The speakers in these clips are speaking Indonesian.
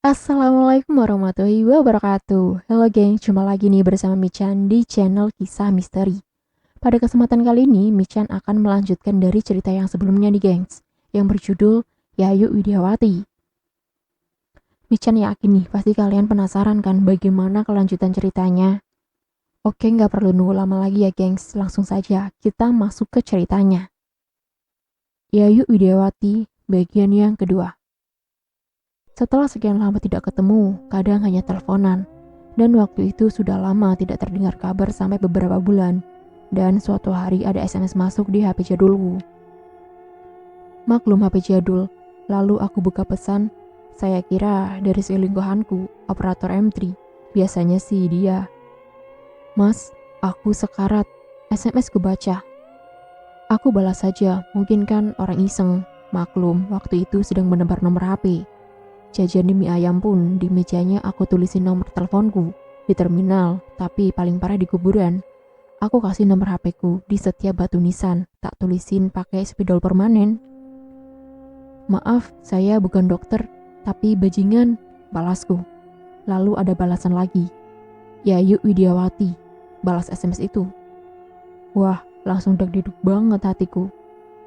Assalamualaikum warahmatullahi wabarakatuh. Halo geng, jumpa lagi nih bersama Michan di channel Kisah Misteri. Pada kesempatan kali ini, Michan akan melanjutkan dari cerita yang sebelumnya nih gengs, yang berjudul Yayu Widiawati. Michan yakin nih, pasti kalian penasaran kan bagaimana kelanjutan ceritanya. Oke, nggak perlu nunggu lama lagi ya gengs, langsung saja kita masuk ke ceritanya. Yayu Widiawati, bagian yang kedua. Setelah sekian lama tidak ketemu, kadang hanya teleponan, dan waktu itu sudah lama tidak terdengar kabar sampai beberapa bulan, dan suatu hari ada SMS masuk di HP jadulku. Maklum HP jadul, lalu aku buka pesan, saya kira dari selingkuhanku, operator M3, biasanya sih dia. Mas, aku sekarat, SMS kubaca. Aku balas saja, mungkin kan orang iseng, maklum waktu itu sedang menebar nomor HP. Jajan di mie ayam pun di mejanya aku tulisin nomor teleponku di terminal, tapi paling parah di kuburan. Aku kasih nomor HP-ku di setiap batu nisan, tak tulisin pakai spidol permanen. Maaf, saya bukan dokter, tapi bajingan, balasku. Lalu ada balasan lagi. Yayu Widiawati, balas SMS itu. Wah, langsung deg-deduk banget hatiku.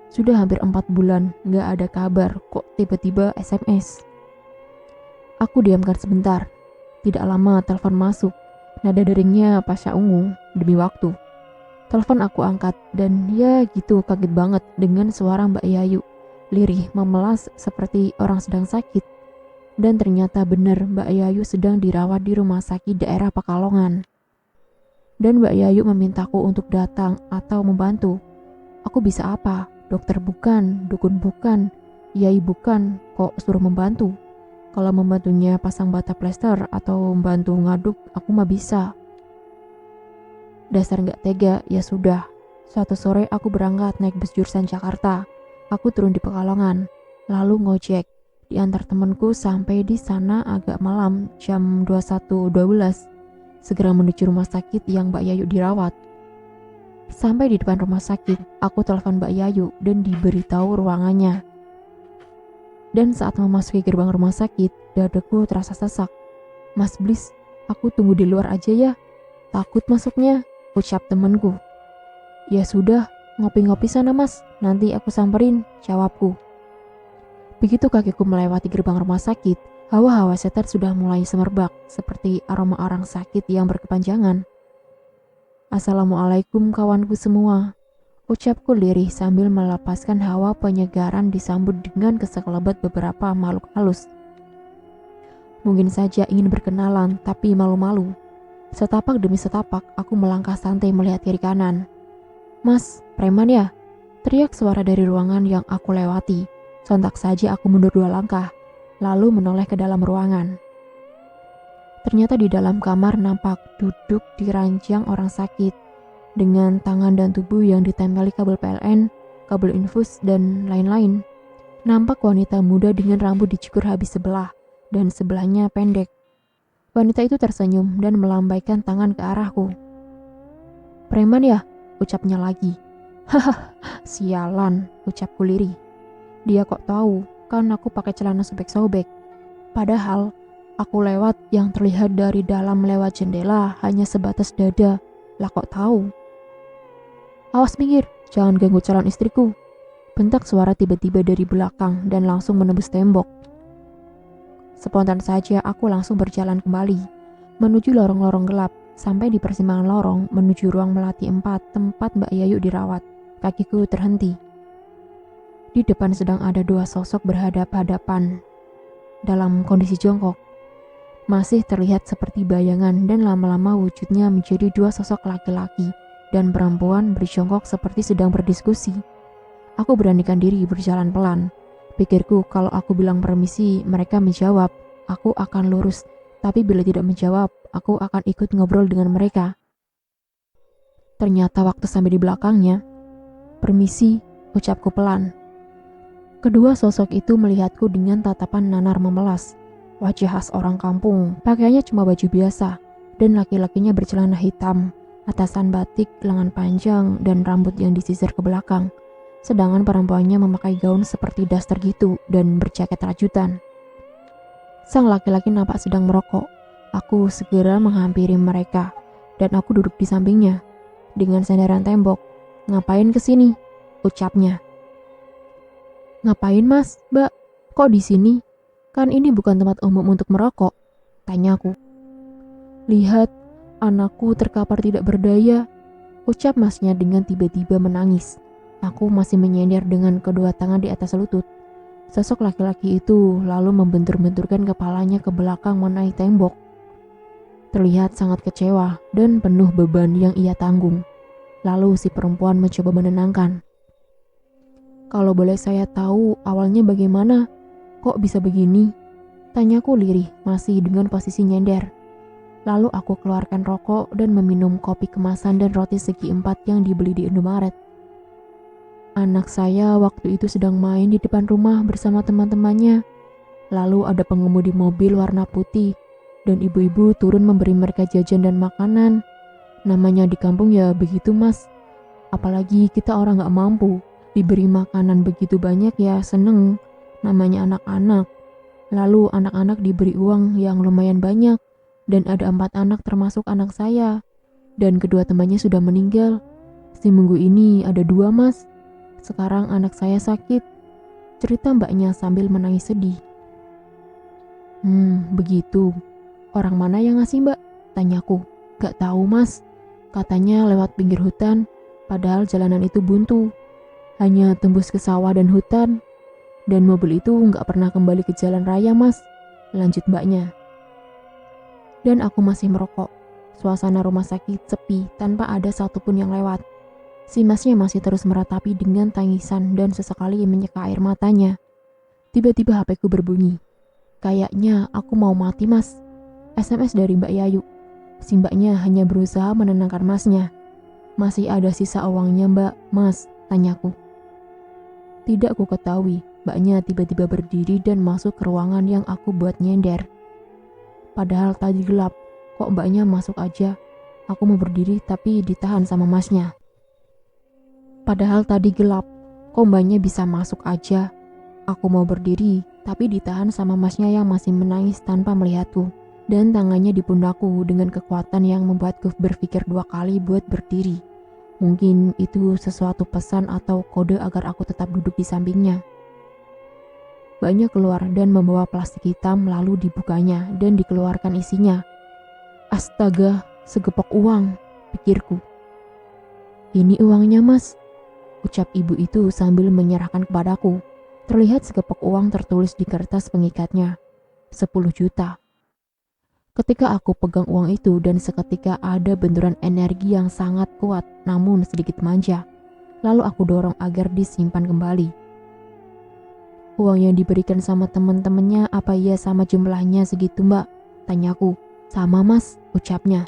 Sudah hampir 4 bulan, gak ada kabar, kok tiba-tiba SMS. Aku diamkan sebentar. Tidak lama telepon masuk. Nada deringnya Pasha ungu demi waktu. Telepon aku angkat dan ya gitu kaget banget dengan suara Mbak Yayu. Lirih memelas seperti orang sedang sakit. Dan ternyata benar Mbak Yayu sedang dirawat di rumah sakit daerah Pekalongan. Dan Mbak Yayu memintaku untuk datang atau membantu. Aku bisa apa? Dokter bukan, dukun bukan, yai bukan, kok suruh membantu? Kalau membantunya pasang bata plester atau membantu ngaduk, aku mah bisa. Dasar gak tega, ya sudah. Suatu sore aku berangkat naik bus jurusan Jakarta. Aku turun di Pekalongan, lalu ngojek. Diantar temanku sampai di sana agak malam, jam 21.12. Segera menuju rumah sakit yang Mbak Yayu dirawat. Sampai di depan rumah sakit, aku telepon Mbak Yayu dan diberitahu ruangannya. Dan saat memasuki gerbang rumah sakit, dadaku terasa sesak. Mas Bliss, aku tunggu di luar aja ya. Takut masuknya, ucap temanku. Ya sudah, ngopi-ngopi sana mas, nanti aku samperin, jawabku. Begitu kakiku melewati gerbang rumah sakit, hawa-hawa setan sudah mulai semerbak, seperti aroma orang sakit yang berkepanjangan. Assalamualaikum kawanku semua. Ucapku lirih sambil melepaskan hawa penyegaran disambut dengan kesekelebat beberapa makhluk halus. Mungkin saja ingin berkenalan, tapi malu-malu. Setapak demi setapak, aku melangkah santai melihat kiri kanan. Mas, preman ya? Teriak suara dari ruangan yang aku lewati. Sontak saja aku mundur 2 langkah, lalu menoleh ke dalam ruangan. Ternyata di dalam kamar nampak duduk di ranjang orang sakit, dengan tangan dan tubuh yang ditempeli kabel PLN, kabel infus, dan lain-lain. Nampak wanita muda dengan rambut dicukur habis sebelah, dan sebelahnya pendek. Wanita itu tersenyum dan melambaikan tangan ke arahku. Preman ya? Ucapnya lagi. Hahaha, sialan, ucapku lirih. Dia kok tahu, kan aku pakai celana sobek-sobek. Padahal, aku lewat yang terlihat dari dalam lewat jendela hanya sebatas dada. Lah kok tahu? Awas minggir, jangan ganggu calon istriku. Bentak suara tiba-tiba dari belakang dan langsung menembus tembok. Spontan saja aku langsung berjalan kembali, menuju lorong-lorong gelap, sampai di persimpangan lorong menuju ruang melati 4 tempat Mbak Yayu dirawat. Kakiku terhenti. Di depan sedang ada 2 sosok berhadap-hadapan dalam kondisi jongkok. Masih terlihat seperti bayangan dan lama-lama wujudnya menjadi 2 sosok laki-laki dan perempuan berjongkok seperti sedang berdiskusi. Aku beranikan diri berjalan pelan. Pikirku kalau aku bilang permisi, mereka menjawab, aku akan lurus. Tapi bila tidak menjawab, aku akan ikut ngobrol dengan mereka. Ternyata waktu sampai di belakangnya, permisi, ucapku pelan. Kedua sosok itu melihatku dengan tatapan nanar memelas. Wajah khas orang kampung, pakaiannya cuma baju biasa, dan laki-lakinya bercelana hitam, atasan batik, lengan panjang, dan rambut yang disisir ke belakang. Sedangkan perempuannya memakai gaun seperti daster gitu dan berjaket rajutan. Sang laki-laki nampak sedang merokok. Aku segera menghampiri mereka dan aku duduk di sampingnya dengan sandaran tembok. "Ngapain kesini?" ucapnya. "Ngapain mas, mbak? Kok di sini? Kan ini bukan tempat umum untuk merokok," tanyaku. "Lihat, anakku terkapar tidak berdaya," ucap masnya dengan tiba-tiba menangis. Aku masih menyender dengan kedua tangan di atas lutut. Sosok laki-laki itu lalu membentur-benturkan kepalanya ke belakang mengenai tembok. Terlihat sangat kecewa dan penuh beban yang ia tanggung. Lalu si perempuan mencoba menenangkan. "Kalau boleh saya tahu awalnya bagaimana? Kok bisa begini?" tanyaku lirih masih dengan posisi nyender. Lalu aku keluarkan rokok dan meminum kopi kemasan dan roti segi 4 yang dibeli di Indomaret. "Anak saya waktu itu sedang main di depan rumah bersama teman-temannya. Lalu ada pengemudi mobil warna putih dan ibu-ibu turun memberi mereka jajan dan makanan. Namanya di kampung ya begitu mas. Apalagi kita orang gak mampu, diberi makanan begitu banyak ya seneng. Namanya anak-anak. Lalu anak-anak diberi uang yang lumayan banyak dan ada 4 anak termasuk anak saya. Dan kedua temannya sudah meninggal. Si minggu ini ada 2 mas. Sekarang anak saya sakit," cerita mbaknya sambil menangis sedih. Begitu. Orang mana yang ngasih mbak?" tanyaku. "Gak tahu mas. Katanya lewat pinggir hutan, padahal jalanan itu buntu. Hanya tembus ke sawah dan hutan. Dan mobil itu gak pernah kembali ke jalan raya mas," lanjut mbaknya. Dan aku masih merokok. Suasana rumah sakit sepi tanpa ada satupun yang lewat. Si masnya masih terus meratapi dengan tangisan dan sesekali menyeka air matanya. Tiba-tiba HP-ku berbunyi. "Kayaknya aku mau mati mas." SMS dari Mbak Yayu. Si mbaknya hanya berusaha menenangkan masnya. "Masih ada sisa uangnya mbak, mas?" tanyaku. Tidak ku ketahui, mbaknya tiba-tiba berdiri dan masuk ke ruangan yang aku buat nyender. Padahal tadi gelap, kok mbaknya masuk aja. Aku mau berdiri tapi ditahan sama masnya. Padahal tadi gelap, kok mbaknya bisa masuk aja. Aku mau berdiri, tapi ditahan sama masnya yang masih menangis tanpa melihatku. Dan tangannya di pundakku dengan kekuatan yang membuatku berpikir 2 kali buat berdiri. Mungkin itu sesuatu pesan atau kode agar aku tetap duduk di sampingnya. Mbaknya keluar dan membawa plastik hitam lalu dibukanya dan dikeluarkan isinya. "Astaga, segepok uang," pikirku. "Ini uangnya mas," ucap ibu itu sambil menyerahkan kepadaku. Terlihat segepok uang tertulis di kertas pengikatnya. 10 juta. Ketika aku pegang uang itu dan seketika ada benturan energi yang sangat kuat namun sedikit manja. Lalu aku dorong agar disimpan kembali. "Uang yang diberikan sama teman-temannya apa iya sama jumlahnya segitu mbak?" tanyaku. "Sama mas," ucapnya.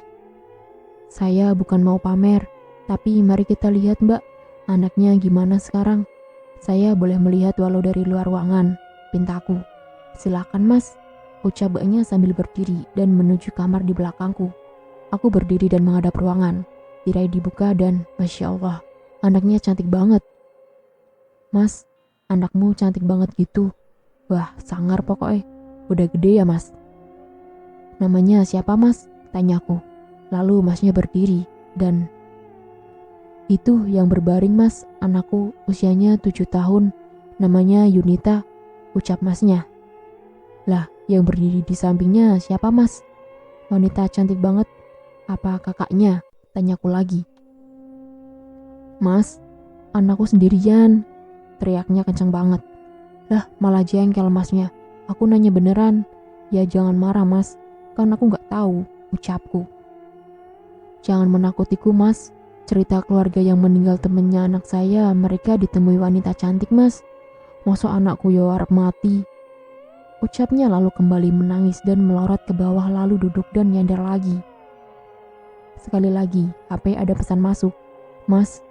"Saya bukan mau pamer, tapi mari kita lihat mbak, anaknya gimana sekarang? Saya boleh melihat walau dari luar ruangan," pintaku. "Silakan mas," ucap mbaknya sambil berdiri dan menuju kamar di belakangku. Aku berdiri dan menghadap ruangan. Tirai dibuka dan Masya Allah, anaknya cantik banget. "Mas, anakmu cantik banget gitu." "Wah, sangar pokoknya. Udah gede ya mas?" "Namanya siapa mas?" tanyaku. Lalu masnya berdiri dan "Itu yang berbaring mas, anakku usianya 7 tahun, namanya Yunita," ucap masnya. "Lah, yang berdiri di sampingnya siapa mas?" "Wanita cantik banget. Apa kakaknya?" tanyaku lagi. "Mas, anakku sendirian," teriaknya kencang banget. Lah, malah jengkel masnya. "Aku nanya beneran." "Ya jangan marah mas, kan aku gak tahu," ucapku. "Jangan menakutiku mas. Cerita keluarga yang meninggal temennya anak saya, mereka ditemui wanita cantik mas. Masa anakku ya harap mati?" Ucapnya lalu kembali menangis dan melorot ke bawah lalu duduk dan nyender lagi. Sekali lagi, HP ada pesan masuk. "Mas,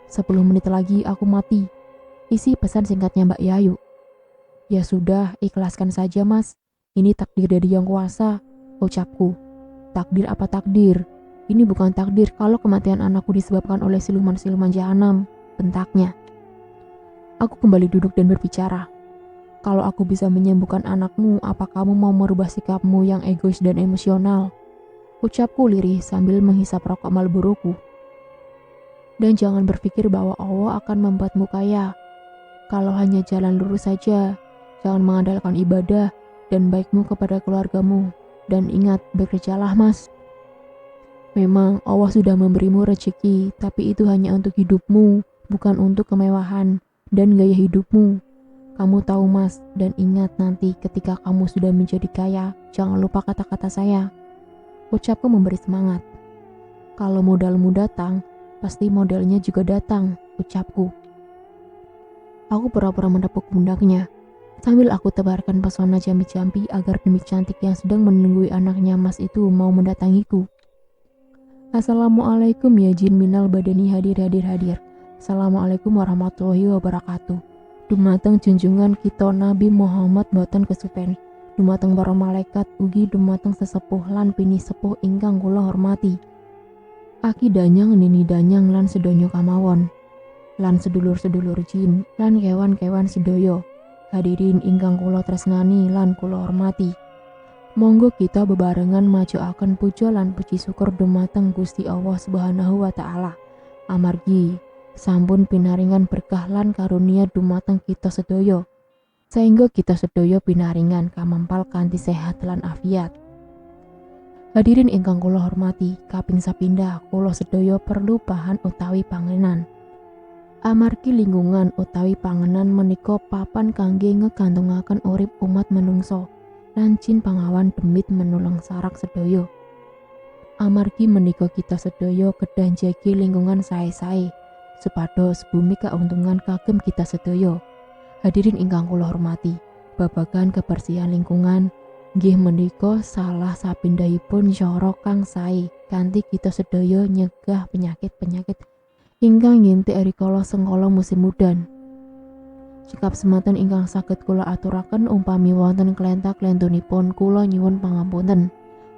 10 menit lagi aku mati." Isi pesan singkatnya Mbak Yayu. "Ya sudah, ikhlaskan saja mas. Ini takdir dari Yang Kuasa," ucapku. "Takdir apa takdir? Ini bukan takdir kalau kematian anakku disebabkan oleh siluman-siluman jahanam," bentaknya. Aku kembali duduk dan berbicara. Kalau aku bisa menyembuhkan anakmu, apa kamu mau merubah sikapmu yang egois dan emosional? Ucapku lirih sambil menghisap rokok Marlboroku. Dan jangan berpikir bahwa Allah akan membuatmu kaya. Kalau hanya jalan lurus saja, jangan mengandalkan ibadah dan baikmu kepada keluargamu. Dan ingat, bekerjalah mas. Memang Allah sudah memberimu rezeki, tapi itu hanya untuk hidupmu, bukan untuk kemewahan dan gaya hidupmu. Kamu tahu mas, dan ingat nanti ketika kamu sudah menjadi kaya, jangan lupa kata-kata saya. Ucapku memberi semangat. Kalau modalmu datang, pasti modelnya juga datang, ucapku. Aku pura-pura menepuk pundaknya, sambil aku tebarkan pesona jambi-jambi agar demi cantik yang sedang menunggui anaknya mas itu mau mendatangiku. Assalamualaikum ya jin minal badani hadir. Assalamualaikum warahmatullahi wabarakatuh. Dumateng junjungan kita Nabi Muhammad boten kesupen. Dumateng para malaikat ugi dumateng sesepuh lan pini sepuh ingkang kula hormati. Aki danyang nini danyang lan sedonyo kamawon. Lan sedulur-sedulur jin lan kewan-kewan sedoyo. Hadirin ingkang kula tresnani lan kula hormati. Monggo kita bebarengan majuaken puja lan puji syukur dumateng Gusti Allah Subhanahu wa taala. Amargi sampun pinaringan berkah lan karunia dumateng kita sedoyo. Sehingga kita sedoyo pinaringan kamampal kanthi sehat lan afiat. Hadirin ingkang kula hormati, kaping sapindah kula sedoyo perlu bahan utawi panganan. Amargi lingkungan utawi panganan menika papan kangge ngegantungaken urip umat menungso lan jin pangawan demit menulung sarak sedoyo. Amargi menika kita sedoyo kedah njagi lingkungan sae-sae supados bumi keuntungan kagem kita sedoyo. Hadirin ingkang kula hormati, babagan kebersihan lingkungan nggih menika salah sapindhahipun cara kang sae kanthi kita sedoyo nyegah penyakit-penyakit ingkang ngintik rikala sengkala musim udan. Sikap semanten ingkang saged kula aturaken umpami wonten klenta-klentunipun kula nyuwun pangapunten.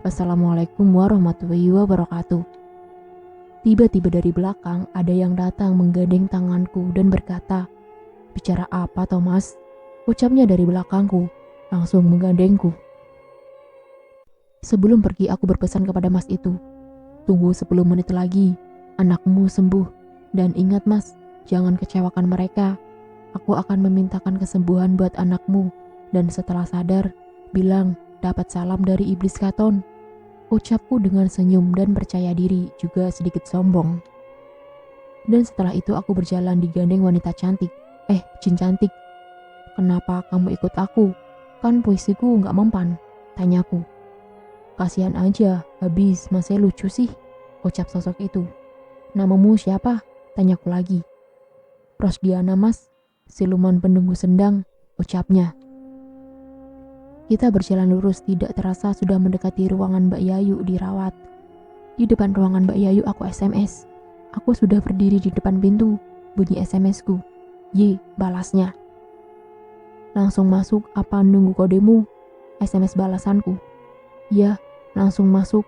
Wassalamualaikum warahmatullahi wabarakatuh. Tiba-tiba dari belakang ada yang datang menggandeng tanganku dan berkata, "Bicara apa Thomas?" Ucapnya dari belakangku, langsung menggandengku. Sebelum pergi aku berpesan kepada mas itu, "Tunggu 10 menit lagi, anakmu sembuh. Dan ingat mas, jangan kecewakan mereka. Aku akan memintakan kesembuhan buat anakmu. Dan setelah sadar, bilang dapat salam dari iblis Katon." Ucapku dengan senyum dan percaya diri juga sedikit sombong. Dan setelah itu aku berjalan digandeng wanita cantik. Jin cantik. "Kenapa kamu ikut aku? Kan puisiku gak mempan," tanyaku. "Kasihan aja, habis masih lucu sih," ucap sosok itu. "Namamu siapa?" tanyaku lagi. "Rosdiana mas, siluman penunggu sendang," ucapnya. Kita berjalan lurus, tidak terasa sudah mendekati ruangan Mbak Yayu dirawat. Di depan ruangan Mbak Yayu aku SMS. Aku sudah berdiri di depan pintu, bunyi SMS-ku. "Y," balasnya. "Langsung masuk apa nunggu kodemu?" SMS balasanku. "Ya, langsung masuk.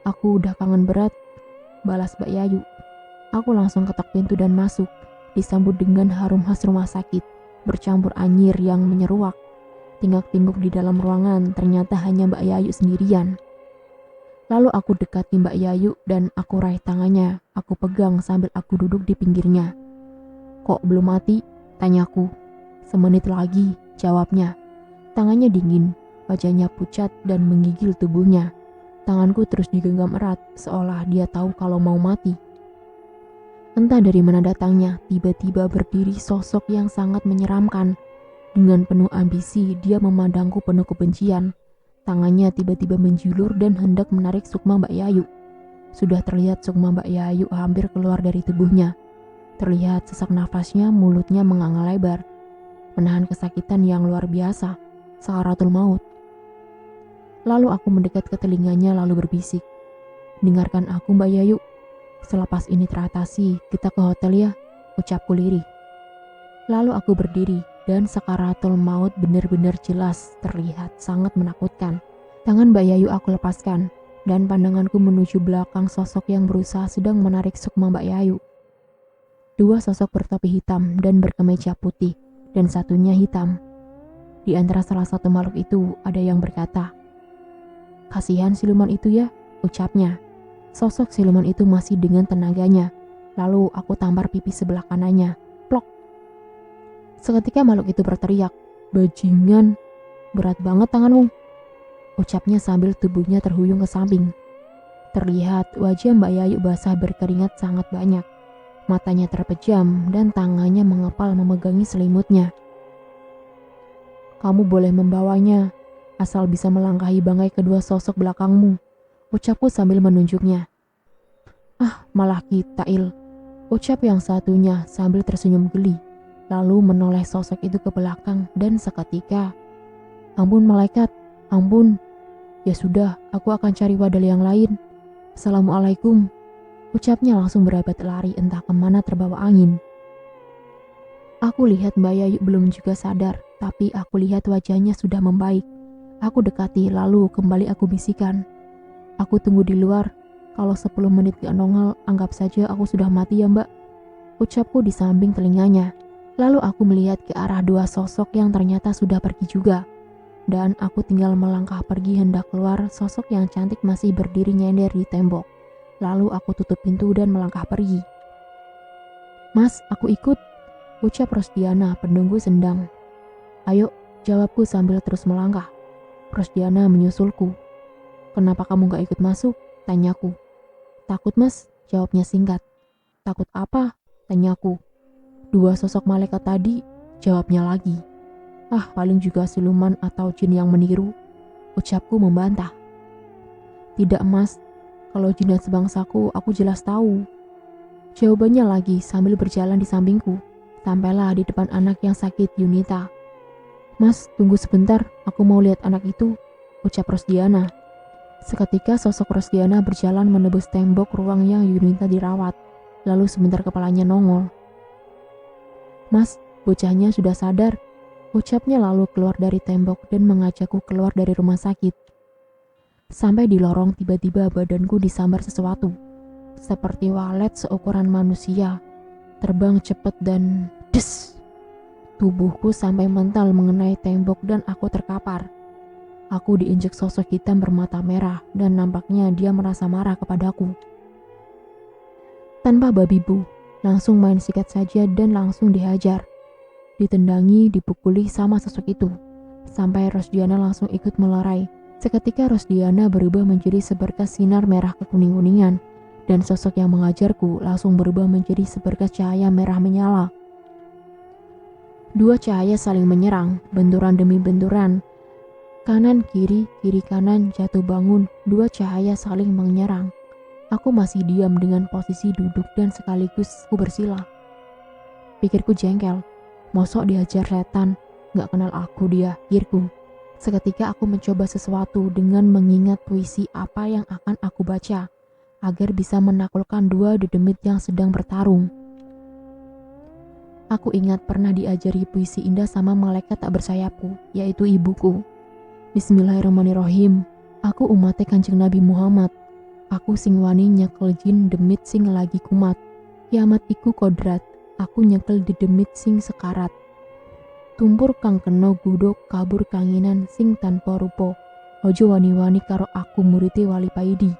Aku udah kangen berat," balas Mbak Yayu. Aku langsung ketok pintu dan masuk, disambut dengan harum khas rumah sakit, bercampur anyir yang menyeruak. Tinggak-tingguk di dalam ruangan, ternyata hanya Mbak Yayu sendirian. Lalu aku dekati Mbak Yayu dan aku raih tangannya. Aku pegang sambil aku duduk di pinggirnya. "Kok belum mati?" tanyaku. "Semenit lagi," jawabnya. Tangannya dingin, wajahnya pucat dan menggigil tubuhnya. Tanganku terus digenggam erat, seolah dia tahu kalau mau mati. Entah dari mana datangnya, tiba-tiba berdiri sosok yang sangat menyeramkan. Dengan penuh ambisi, dia memandangku penuh kebencian. Tangannya tiba-tiba menjulur dan hendak menarik sukma Mbak Yayu. Sudah terlihat sukma Mbak Yayu hampir keluar dari tubuhnya. Terlihat sesak nafasnya, mulutnya menganga lebar. Menahan kesakitan yang luar biasa, sakaratul maut. Lalu aku mendekat ke telinganya lalu berbisik, "Dengarkan aku Mbak Yayu. Selepas ini teratasi, kita ke hotel ya," ucapku lirih. Lalu aku berdiri. Dan sakaratul maut benar-benar jelas terlihat sangat menakutkan. Tangan Mbak Yayu aku lepaskan, dan pandanganku menuju belakang sosok yang berusaha sedang menarik sukma Mbak Yayu. Dua sosok bertopi hitam dan berkemeja putih, dan satunya hitam. Di antara salah satu makhluk itu ada yang berkata, "Kasihan siluman itu ya," ucapnya. Sosok siluman itu masih dengan tenaganya. Lalu aku tampar pipi sebelah kanannya. Plok. Seketika makhluk itu berteriak, "Bajingan, berat banget tanganmu," ucapnya sambil tubuhnya terhuyung ke samping. Terlihat wajah Mbak Yayu basah berkeringat sangat banyak. Matanya terpejam dan tangannya mengepal memegangi selimutnya. "Kamu boleh membawanya, asal bisa melangkahi bangkai kedua sosok belakangmu," ucapku sambil menunjuknya. "Ah, malah kita, Il," ucap yang satunya sambil tersenyum geli, lalu menoleh sosok itu ke belakang dan seketika, "Ampun malaikat, ampun. Ya sudah, aku akan cari wadal yang lain. Assalamualaikum," ucapnya langsung berambat lari entah kemana terbawa angin. Aku lihat Mbak Yayu belum juga sadar, tapi aku lihat wajahnya sudah membaik. Aku dekati lalu kembali aku bisikan, "Aku tunggu di luar. Kalau 10 menit gak nongol, anggap saja aku sudah mati ya Mbak," ucapku di samping telinganya. Lalu aku melihat ke arah dua sosok yang ternyata sudah pergi juga. Dan aku tinggal melangkah pergi hendak keluar, sosok yang cantik masih berdiri nyender di tembok. Lalu aku tutup pintu dan melangkah pergi. "Mas, aku ikut," ucap Rosdiana penunggu sendang. "Ayo," jawabku sambil terus melangkah. Rosdiana menyusulku. "Kenapa kamu gak ikut masuk?" tanyaku. "Takut Mas," jawabnya singkat. "Takut apa?" tanyaku. "Dua sosok malaikat tadi," jawabnya lagi. "Ah, paling juga siluman atau jin yang meniru," ucapku membantah. "Tidak Mas, kalau jin dan sebangsaku aku jelas tahu," jawabannya lagi sambil berjalan di sampingku. Sampailah di depan anak yang sakit, Yunita. "Mas, tunggu sebentar, aku mau lihat anak itu," ucap Rosdiana. Seketika sosok Rosdiana berjalan menebus tembok ruang yang Yunita dirawat. Lalu sebentar kepalanya nongol. "Mas, bocahnya sudah sadar," ucapnya lalu keluar dari tembok dan mengajakku keluar dari rumah sakit. Sampai di lorong tiba-tiba badanku disambar sesuatu. Seperti walet seukuran manusia. Terbang cepat dan des. Tubuhku sampai mental mengenai tembok dan aku terkapar. Aku diinjek sosok hitam bermata merah dan nampaknya dia merasa marah kepadaku. Tanpa babi bu, langsung main sikat saja dan langsung dihajar. Ditendangi, dipukuli sama sosok itu. Sampai Rosdiana langsung ikut melerai. Seketika Rosdiana berubah menjadi seberkas sinar merah kekuning-kuningan. Dan sosok yang mengajarku langsung berubah menjadi seberkas cahaya merah menyala. Dua cahaya saling menyerang, benturan demi benturan. Kanan kiri, kiri kanan, jatuh bangun, dua cahaya saling menyerang. Aku masih diam dengan posisi duduk dan sekaligus ku bersila. Pikirku jengkel, mosok dihajar setan, gak kenal aku dia, pikirku. Seketika aku mencoba sesuatu dengan mengingat puisi apa yang akan aku baca, agar bisa menaklukkan dua dedemit yang sedang bertarung. Aku ingat pernah diajari puisi indah sama malaikat tak bersayapku, yaitu ibuku. Bismillahirrahmanirrahim. Aku umatnya Kanjeng Nabi Muhammad. Aku sing wani nyekel jin demit sing lagi kumat. Kiamat iku kodrat. Aku nyekel di demit sing sekarat. Tumpur kang kena gudok kabur kanginan sing tanpa rupa. Ojo wani-wani karo aku muriti wali paidi.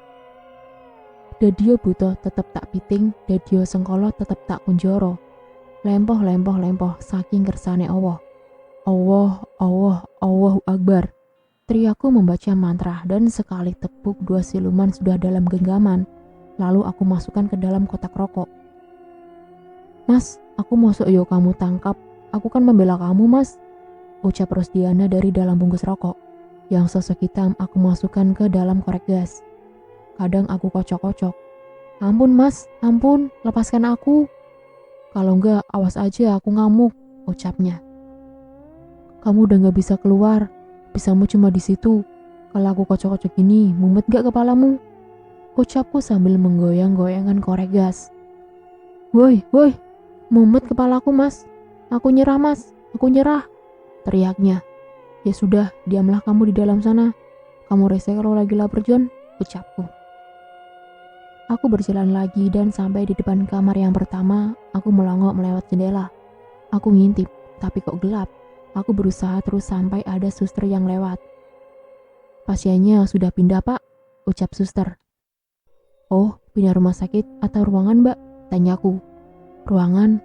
Dadio buta tetep tak piting, dadio sengkolo tetep tak kunjoro. Lempoh lempoh lempoh saking kersane Allah. Allah, Allah, Allahu Akbar. Teriakku membaca mantra dan sekali tepuk dua siluman sudah dalam genggaman. Lalu aku masukkan ke dalam kotak rokok. "Mas, aku masuk yo kamu tangkap. Aku kan membela kamu Mas," ucap Rosdiana dari dalam bungkus rokok. Yang sosok hitam aku masukkan ke dalam korek gas. Kadang aku kocok-kocok. "Ampun Mas, ampun, lepaskan aku. Kalau enggak, awas aja aku ngamuk," ucapnya. "Kamu udah gak bisa keluar. Pisamu cuma di situ. Kalau aku kocok-kocok gini, mumet gak kepalamu?" ucapku sambil menggoyang-goyangkan korek gas. Woi, mumet kepalaku Mas. Aku nyerah Mas, aku nyerah," teriaknya. "Ya sudah, diamlah kamu di dalam sana. Kamu rese kalau lagi lapar John," ucapku. Aku berjalan lagi dan sampai di depan kamar yang pertama, aku melongo melewat jendela. Aku ngintip, tapi kok gelap. Aku berusaha terus sampai ada suster yang lewat. "Pasiennya sudah pindah, Pak," ucap suster. "Oh, pindah rumah sakit atau ruangan, Mbak?" tanyaku. "Ruangan,"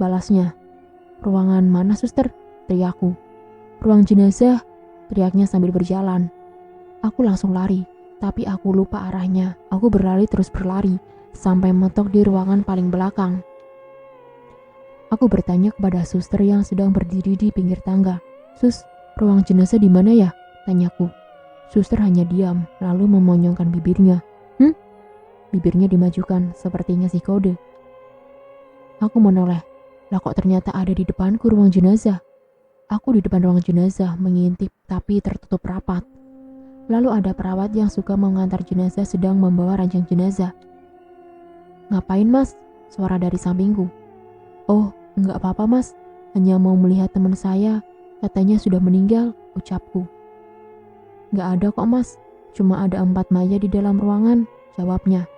balasnya. "Ruangan mana, suster?" teriakku. "Ruang jenazah," teriaknya sambil berjalan. Aku langsung lari, tapi aku lupa arahnya. Aku berlari terus berlari, sampai mentok di ruangan paling belakang. Aku bertanya kepada suster yang sedang berdiri di pinggir tangga. "Sus, ruang jenazah di mana ya?" tanyaku. Suster hanya diam, lalu memonyongkan bibirnya. Bibirnya dimajukan, seperti ngasih kode. Aku menoleh. Lah kok ternyata ada di depanku ruang jenazah. Aku di depan ruang jenazah, mengintip, tapi tertutup rapat. Lalu ada perawat yang suka mengantar jenazah sedang membawa ranjang jenazah. "Ngapain, Mas?" suara dari sampingku. "Oh, enggak apa-apa, Mas. Hanya mau melihat teman saya. Katanya sudah meninggal," ucapku. "Nggak ada kok, Mas. Cuma ada 4 mayat di dalam ruangan," jawabnya.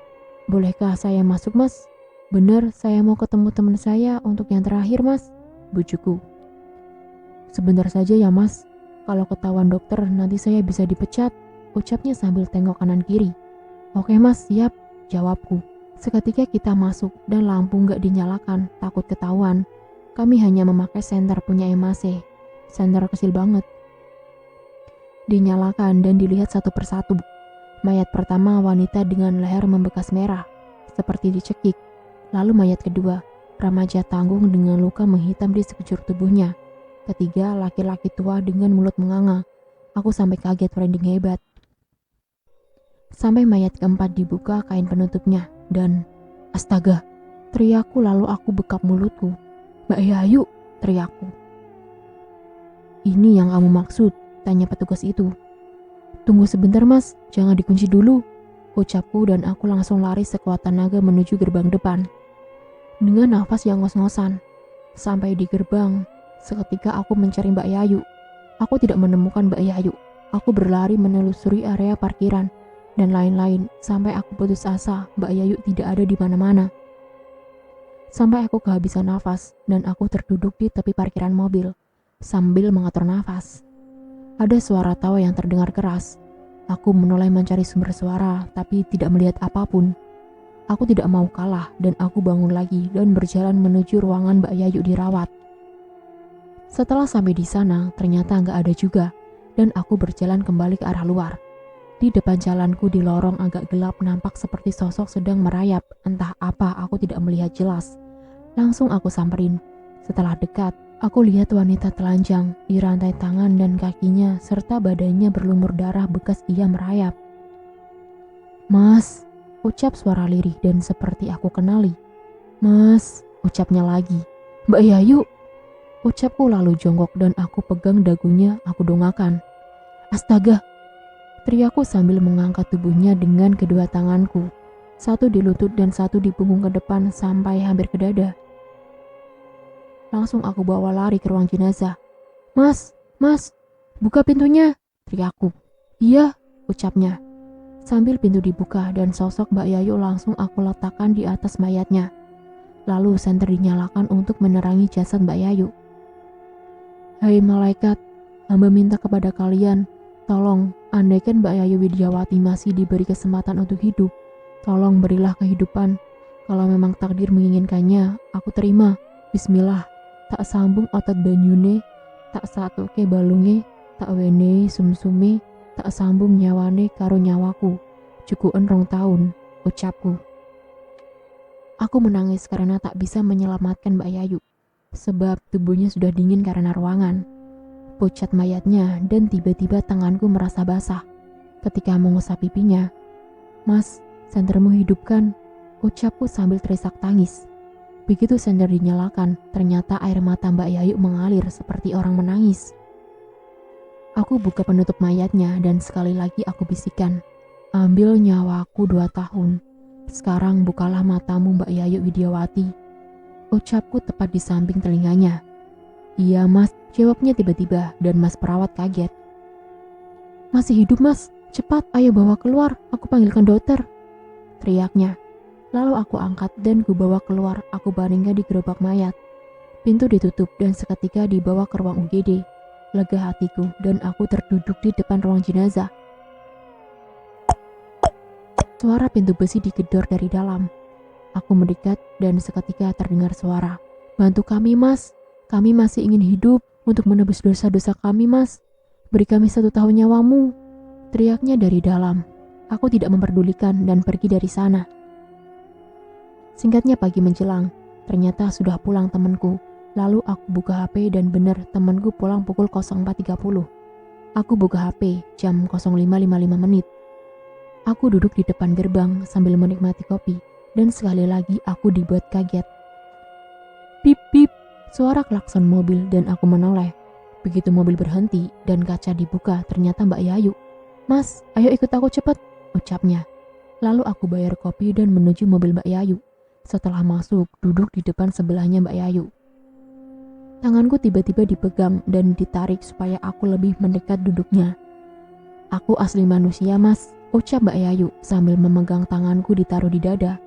"Bolehkah saya masuk, Mas?" "Bener, saya mau ketemu teman saya untuk yang terakhir, Mas," bujuku. "Sebentar saja ya, Mas. Kalau ketahuan dokter nanti saya bisa dipecat," ucapnya sambil tengok kanan kiri. "Oke, Mas, siap," jawabku. Seketika kita masuk dan lampu nggak dinyalakan, takut ketahuan. Kami hanya memakai senter punya Emase. Senter kecil banget. Dinyalakan dan dilihat satu persatu. Mayat pertama wanita dengan leher membekas merah, seperti dicekik. Lalu mayat kedua, remaja tanggung dengan luka menghitam di sekujur tubuhnya. Ketiga, laki-laki tua dengan mulut menganga. Aku sampai kaget merinding hebat. Sampai mayat keempat dibuka kain penutupnya dan astaga, teriakku lalu aku bekap mulutku. "Mbak Yayu," teriakku. "Ini yang kamu maksud?" tanya petugas itu. "Tunggu sebentar, Mas, jangan dikunci dulu," ucapku dan aku langsung lari sekuat tenaga menuju gerbang depan. Dengan nafas yang ngos-ngosan, sampai di gerbang, seketika aku mencari Mbak Yayu. Aku tidak menemukan Mbak Yayu. Aku berlari menelusuri area parkiran dan lain-lain sampai aku putus asa Mbak Yayu tidak ada di mana-mana. Sampai aku kehabisan nafas dan aku terduduk di tepi parkiran mobil sambil mengatur nafas. Ada suara tawa yang terdengar keras. Aku menoleh mencari sumber suara tapi tidak melihat apapun. Aku tidak mau kalah dan aku bangun lagi dan berjalan menuju ruangan Mbak Yayu dirawat. Setelah sampai di sana, ternyata nggak ada juga dan aku berjalan kembali ke arah luar. Di depan jalanku di lorong agak gelap nampak seperti sosok sedang merayap, entah apa aku tidak melihat jelas. Langsung aku samperin. Setelah dekat, aku lihat wanita telanjang, dirantai tangan dan kakinya serta badannya berlumur darah bekas ia merayap. "Mas," ucap suara lirih dan seperti aku kenali. "Mas," ucapnya lagi. "Mbak Yayu," ucapku lalu jongkok dan aku pegang dagunya, aku dongakan. "Astaga," teriakku sambil mengangkat tubuhnya dengan kedua tanganku. Satu di lutut dan satu di punggung ke depan sampai hampir ke dada. Langsung aku bawa lari ke ruang jenazah. "Mas, Mas, buka pintunya," teriakku. "Iya," ucapnya. Sambil pintu dibuka dan sosok Mbak Yayu langsung aku letakkan di atas mayatnya. Lalu senter dinyalakan untuk menerangi jasad Mbak Yayu. "Hai malaikat, hamba minta kepada kalian, tolong, andaikan Mbak Yayu Widiawati masih diberi kesempatan untuk hidup, tolong berilah kehidupan. Kalau memang takdir menginginkannya, aku terima. Bismillah. Tak sambung otot banyune, tak satuke balunge, tak wenehi sumsume, tak sambung nyawane karo nyawaku. Cukuken 2 tahun," ucapku. Aku menangis karena tak bisa menyelamatkan Mbak Yayu, sebab tubuhnya sudah dingin karena ruangan. Pucat mayatnya dan tiba-tiba tanganku merasa basah. Ketika mengusap pipinya, "Mas, sentermu hidup kan?" ucapku sambil terisak tangis. Begitu senter dinyalakan, ternyata air mata Mbak Yayu mengalir seperti orang menangis. Aku buka penutup mayatnya dan sekali lagi aku bisikan, "Ambil nyawaku 2 tahun. Sekarang bukalah matamu Mbak Yayu Widiawati," ucapku tepat di samping telinganya. "Iya Mas," jawabnya tiba-tiba dan Mas perawat kaget. "Masih hidup Mas, cepat ayo bawa keluar, aku panggilkan dokter," teriaknya. Lalu aku angkat dan ku bawa keluar, aku baringkan di gerobak mayat. Pintu ditutup dan seketika dibawa ke ruang UGD. Lega hatiku dan aku terduduk di depan ruang jenazah. Suara pintu besi digedor dari dalam. Aku mendekat dan seketika terdengar suara, "Bantu kami, Mas. Kami masih ingin hidup untuk menebus dosa-dosa kami, Mas. Beri kami 1 tahun nyawamu." Teriaknya dari dalam. Aku tidak memperdulikan dan pergi dari sana. Singkatnya pagi menjelang, ternyata sudah pulang temanku. Lalu aku buka HP dan benar temanku pulang pukul 04.30. Aku buka HP jam 05.55 menit. Aku duduk di depan gerbang sambil menikmati kopi dan sekali lagi aku dibuat kaget. Pip pip, suara klakson mobil dan aku menoleh. Begitu mobil berhenti dan kaca dibuka, ternyata Mbak Yayu. "Mas, ayo ikut aku cepat," ucapnya. Lalu aku bayar kopi dan menuju mobil Mbak Yayu. Setelah masuk, duduk di depan sebelahnya Mbak Yayu. Tanganku tiba-tiba dipegang dan ditarik supaya aku lebih mendekat duduknya. "Aku asli manusia, Mas," ucap Mbak Yayu sambil memegang tanganku ditaruh di dada.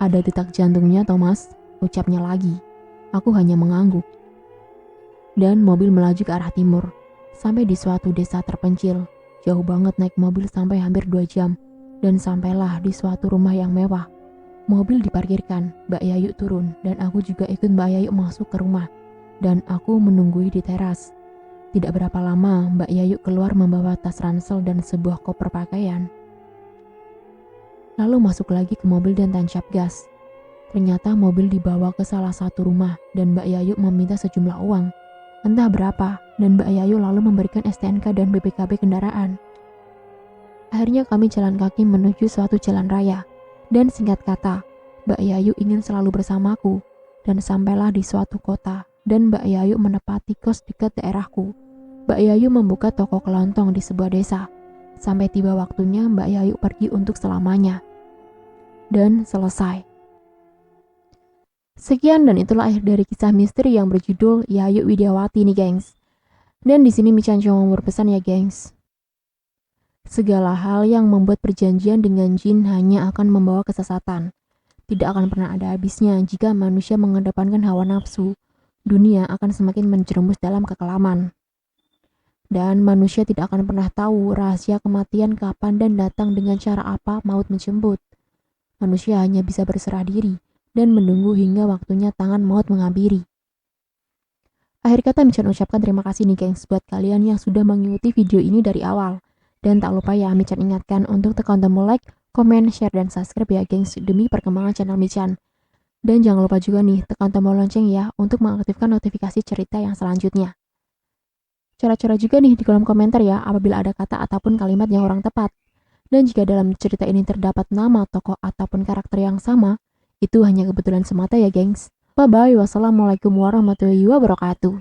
"Ada detak jantungnya, Thomas," ucapnya lagi. Aku hanya mengangguk. Dan mobil melaju ke arah timur, sampai di suatu desa terpencil. Jauh banget naik mobil sampai hampir 2 jam, dan sampailah di suatu rumah yang mewah. Mobil diparkirkan, Mbak Yayu turun, dan aku juga ikut Mbak Yayu masuk ke rumah. Dan aku menunggui di teras. Tidak berapa lama, Mbak Yayu keluar membawa tas ransel dan sebuah koper pakaian. Lalu masuk lagi ke mobil dan tancap gas. Ternyata mobil dibawa ke salah satu rumah dan Mbak Yayu meminta sejumlah uang. Entah berapa, dan Mbak Yayu lalu memberikan STNK dan BPKB kendaraan. Akhirnya kami jalan kaki menuju suatu jalan raya. Dan singkat kata, Mbak Yayu ingin selalu bersamaku. Dan sampailah di suatu kota, dan Mbak Yayu menepati kos dekat daerahku. Mbak Yayu membuka toko kelontong di sebuah desa. Sampai tiba waktunya Mbak Yayu pergi untuk selamanya. Dan selesai. Sekian dan itulah akhir dari kisah misteri yang berjudul Yayu Widiawati nih, gengs. Dan di sini Michan cuma mau berpesan ya, gengs. Segala hal yang membuat perjanjian dengan jin hanya akan membawa kesesatan. Tidak akan pernah ada habisnya jika manusia mengedepankan hawa nafsu. Dunia akan semakin menjerumus dalam kekelaman. Dan manusia tidak akan pernah tahu rahasia kematian kapan dan datang dengan cara apa maut menjemput. Manusia hanya bisa berserah diri dan menunggu hingga waktunya tangan maut menghampiri. Akhir kata Michan ucapkan terima kasih nih, gengs, buat kalian yang sudah mengikuti video ini dari awal. Dan tak lupa ya, Michan ingatkan untuk tekan tombol like, komen, share, dan subscribe ya, gengs, demi perkembangan channel Michan. Dan jangan lupa juga nih, tekan tombol lonceng ya untuk mengaktifkan notifikasi cerita yang selanjutnya. Cara-cara juga nih di kolom komentar ya apabila ada kata ataupun kalimat yang kurang tepat. Dan jika dalam cerita ini terdapat nama, tokoh, ataupun karakter yang sama, itu hanya kebetulan semata ya, gengs. Bye-bye, wassalamualaikum warahmatullahi wabarakatuh.